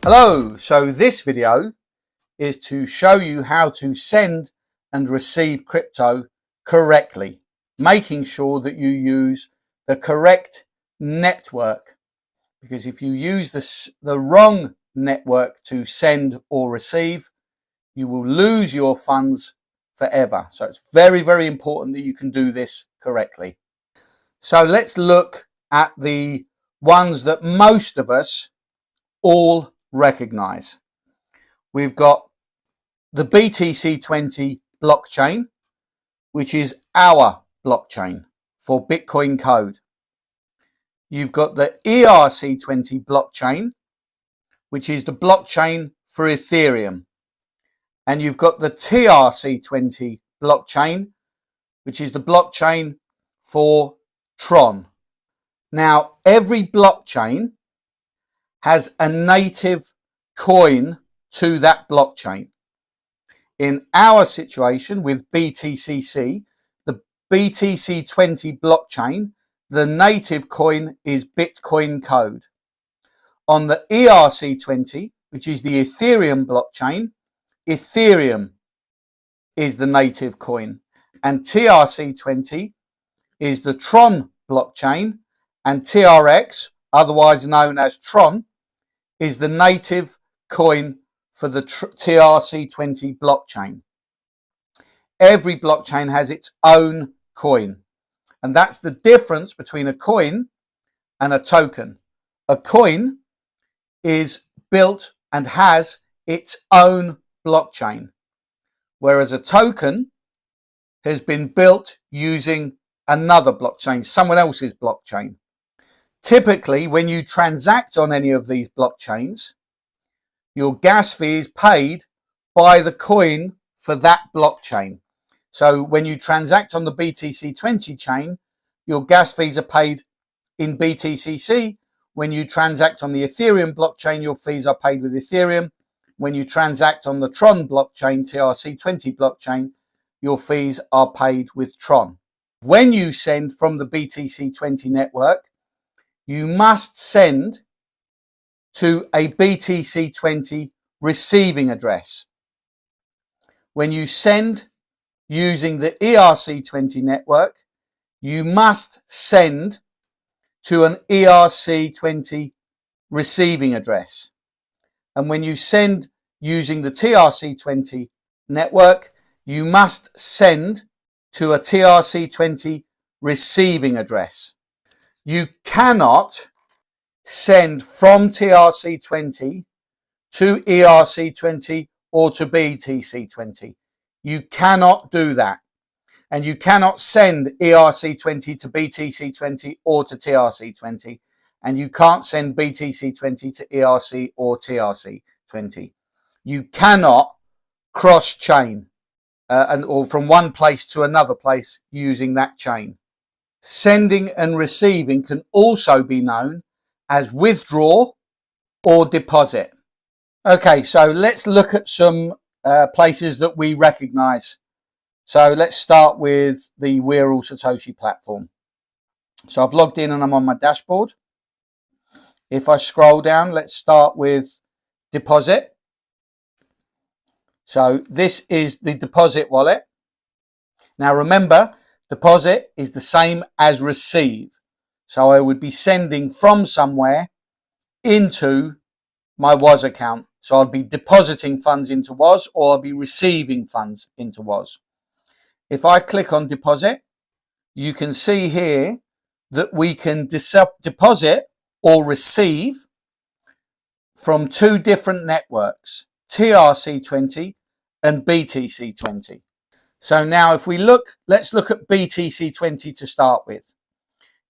Hello, so this video is to show you how to send and receive crypto correctly, making sure that you use the correct network, because if you use the wrong network to send or receive, you will lose your funds forever. So it's very, very important that you can do this correctly. So let's look at the ones that most of us all recognize. We've got the BTC20 blockchain, which is our blockchain for Bitcoin code. You've got the ERC20 blockchain, which is the blockchain for Ethereum. And you've got the TRC20 blockchain, which is the blockchain for Tron. Now, every blockchain has a native coin to that blockchain. In our situation with BTCC, the BTC20 blockchain, the native coin is Bitcoin code. On the ERC20, which is the Ethereum blockchain, Ethereum is the native coin. And TRC20 is the Tron blockchain, and TRX, otherwise known as Tron, is the native coin for the TRC20 blockchain. Every blockchain has its own coin, and that's the difference between a coin and a token. A coin is built and has its own blockchain, whereas a token has been built using another blockchain, someone else's blockchain. Typically, when you transact on any of these blockchains, your gas fee is paid by the coin for that blockchain. So when you transact on the BTC20 chain, your gas fees are paid in BTCC. When you transact on the Ethereum blockchain, your fees are paid with Ethereum. When you transact on the Tron blockchain, TRC20 blockchain, your fees are paid with Tron. When you send from the BTC20 network, you must send to a BTC20 receiving address. When you send using the ERC20 network, you must send to an ERC20 receiving address. And when you send using the TRC20 network, you must send to a TRC20 receiving address. You cannot send from TRC20 to ERC20 or to BTC20. You cannot do that. And you cannot send ERC20 to BTC20 or to TRC20. And you can't send BTC20 to ERC or TRC20. You cannot cross-chain or from one place to another place using that chain. Sending and receiving can also be known as withdraw or deposit. Okay, so let's look at some places that we recognize. So let's start with the We're All Satoshi platform. So I've logged in and I'm on my dashboard. If I scroll down, let's start with deposit. So this is the deposit wallet. Now remember, deposit is the same as receive. So I would be sending from somewhere into my WOZ account. So I'd be depositing funds into WOZ, or I'll be receiving funds into WOZ. If I click on deposit, you can see here that we can deposit or receive from two different networks, TRC20 and BTC20. So now if we look, let's look at BTC20 to start with.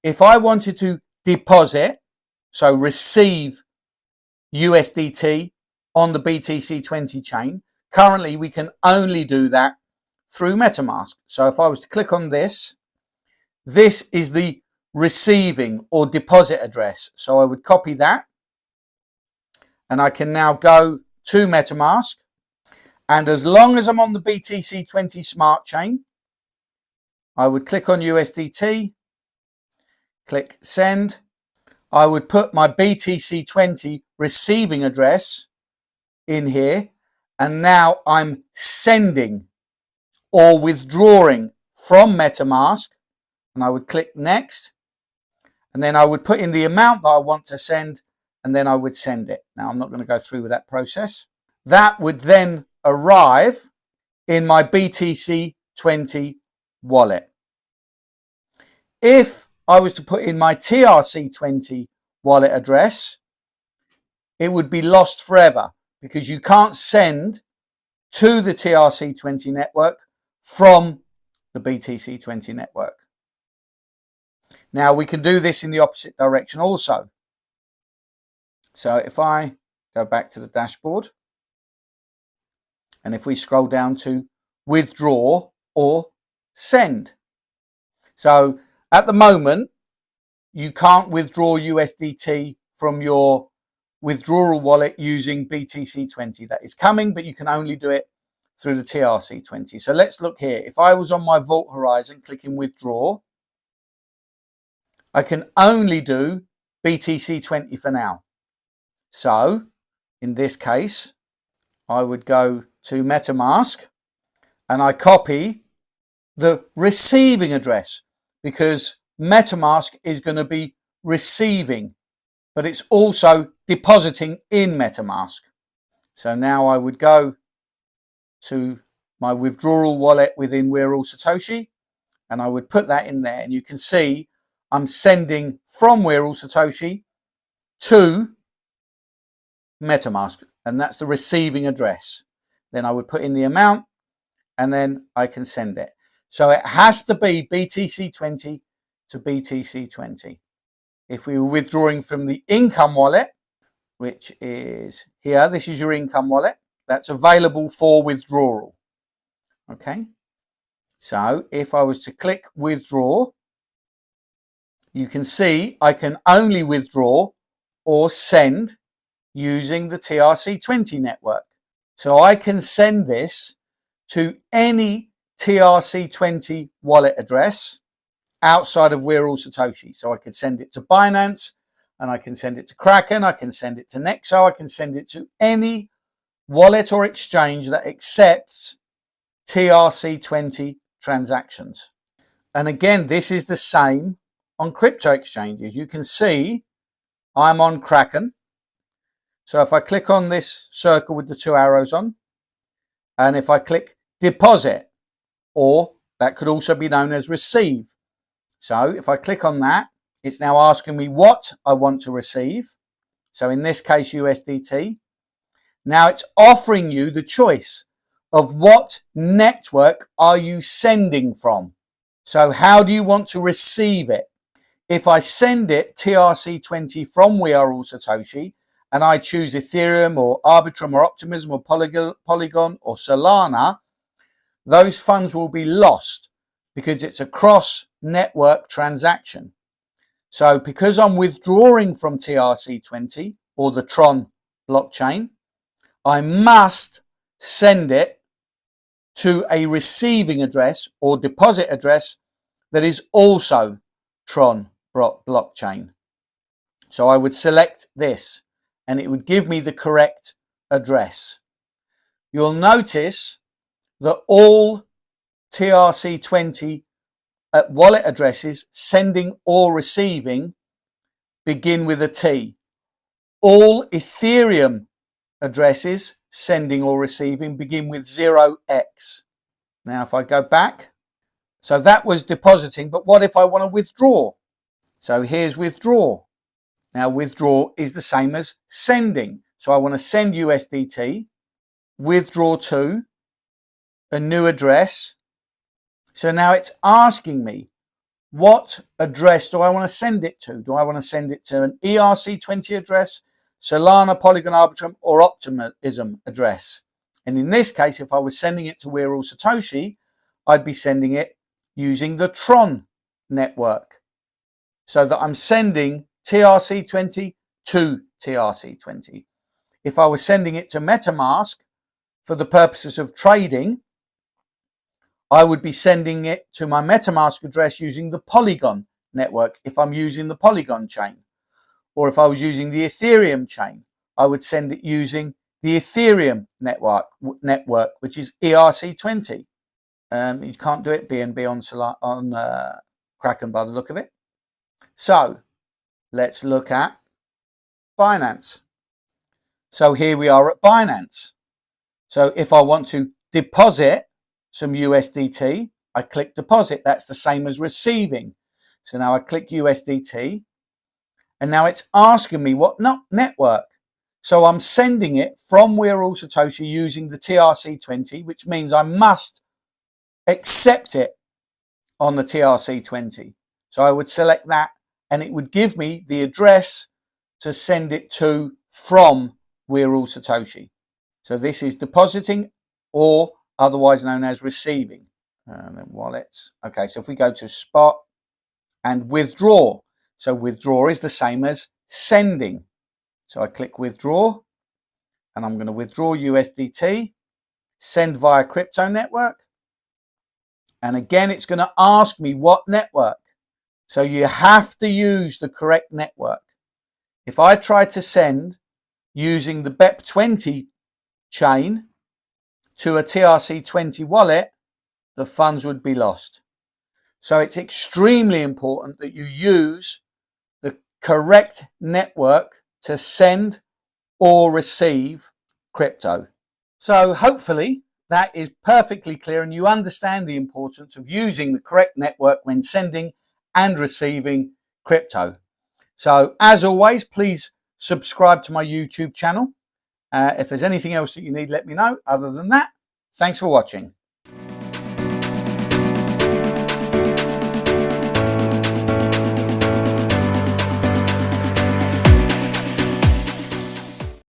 If I wanted to deposit, so receive USDT on the BTC20 chain, currently we can only do that through MetaMask. So if I was to click on this, this is the receiving or deposit address. So I would copy that and I can now go to MetaMask. And as long as I'm on the BTC20 smart chain, I would click on USDT, click send. I would put my BTC20 receiving address in here, and now I'm sending or withdrawing from MetaMask, and I would click next, and then I would put in the amount that I want to send, and then I would send it. Now, I'm not going to go through with that process. That would then arrive in my BTC20 wallet. If I was to put in my TRC20 wallet address, it would be lost forever, because you can't send to the TRC20 network from the BTC20 network. Now, we can do this in the opposite direction also. So if I go back to the dashboard, and if we scroll down to withdraw or send. So at the moment, you can't withdraw USDT from your withdrawal wallet using BTC20. That is coming, but you can only do it through the TRC20. So let's look here. If I was on my Vault Horizon, clicking withdraw, I can only do BTC20 for now. So in this case, I would go to MetaMask and I copy the receiving address, because MetaMask is going to be receiving, but it's also depositing in MetaMask. So now I would go to my withdrawal wallet within We're All Satoshi, and I would put that in there, and you can see I'm sending from We're All Satoshi to MetaMask, and that's the receiving address. Then I would put in the amount, and then I can send it. So it has to be BTC20 to BTC20. If we were withdrawing from the income wallet, which is here, this is your income wallet, that's available for withdrawal. Okay. So if I was to click withdraw, you can see I can only withdraw or send using the TRC20 network. So I can send this to any TRC20 wallet address outside of We're All Satoshi. So I could send it to Binance, and I can send it to Kraken, I can send it to Nexo, I can send it to any wallet or exchange that accepts TRC20 transactions. And again, this is the same on crypto exchanges. You can see I'm on Kraken. So if I click on this circle with the two arrows on, and if I click deposit, or that could also be known as receive. So if I click on that, it's now asking me what I want to receive. So in this case, USDT. Now it's offering you the choice of what network are you sending from. So how do you want to receive it? If I send it TRC20 from We Are All Satoshi, and I choose Ethereum or Arbitrum or Optimism or Polygon or Solana, those funds will be lost because it's a cross-network transaction. So because I'm withdrawing from TRC20 or the Tron blockchain, I must send it to a receiving address or deposit address that is also Tron blockchain. So I would select this, and it would give me the correct address. You'll notice that all TRC20 wallet addresses sending or receiving begin with a T. All Ethereum addresses sending or receiving begin with 0x. Now if I go back, so that was depositing, but what if I want to withdraw? So here's withdraw. Now withdraw is the same as sending. So I want to send USDT, withdraw to a new address. So now it's asking me, what address do I want to send it to? Do I want to send it to an ERC20 address, Solana, Polygon, Arbitrum, or Optimism address? And in this case, if I was sending it to We're All Satoshi, I'd be sending it using the Tron network, so that I'm sending TRC20 to TRC20. If I was sending it to MetaMask for the purposes of trading, I would be sending it to my MetaMask address using the Polygon network if I'm using the Polygon chain. Or if I was using the Ethereum chain, I would send it using the Ethereum network, which is ERC20. You can't do it BNB on Kraken by the look of it. So let's look at Binance. So here we are at Binance. So if I want to deposit some USDT, I click deposit. That's the same as receiving. So now I click USDT, and now it's asking me what network. So I'm sending it from We're All Satoshi using the TRC20, which means I must accept it on the TRC20. So I would select that, and it would give me the address to send it to from We're All Satoshi. So this is depositing, or otherwise known as receiving. And then wallets. Okay, so if we go to spot and withdraw. So withdraw is the same as sending. So I click withdraw, and I'm going to withdraw USDT, send via crypto network. And again, it's going to ask me what network. So you have to use the correct network. If I try to send using the BEP20 chain to a TRC20 wallet, the funds would be lost. So it's extremely important that you use the correct network to send or receive crypto. So hopefully that is perfectly clear and you understand the importance of using the correct network when sending and receiving crypto. So as always, please subscribe to my YouTube channel. If there's anything else that you need, let me know. Other than that, thanks for watching.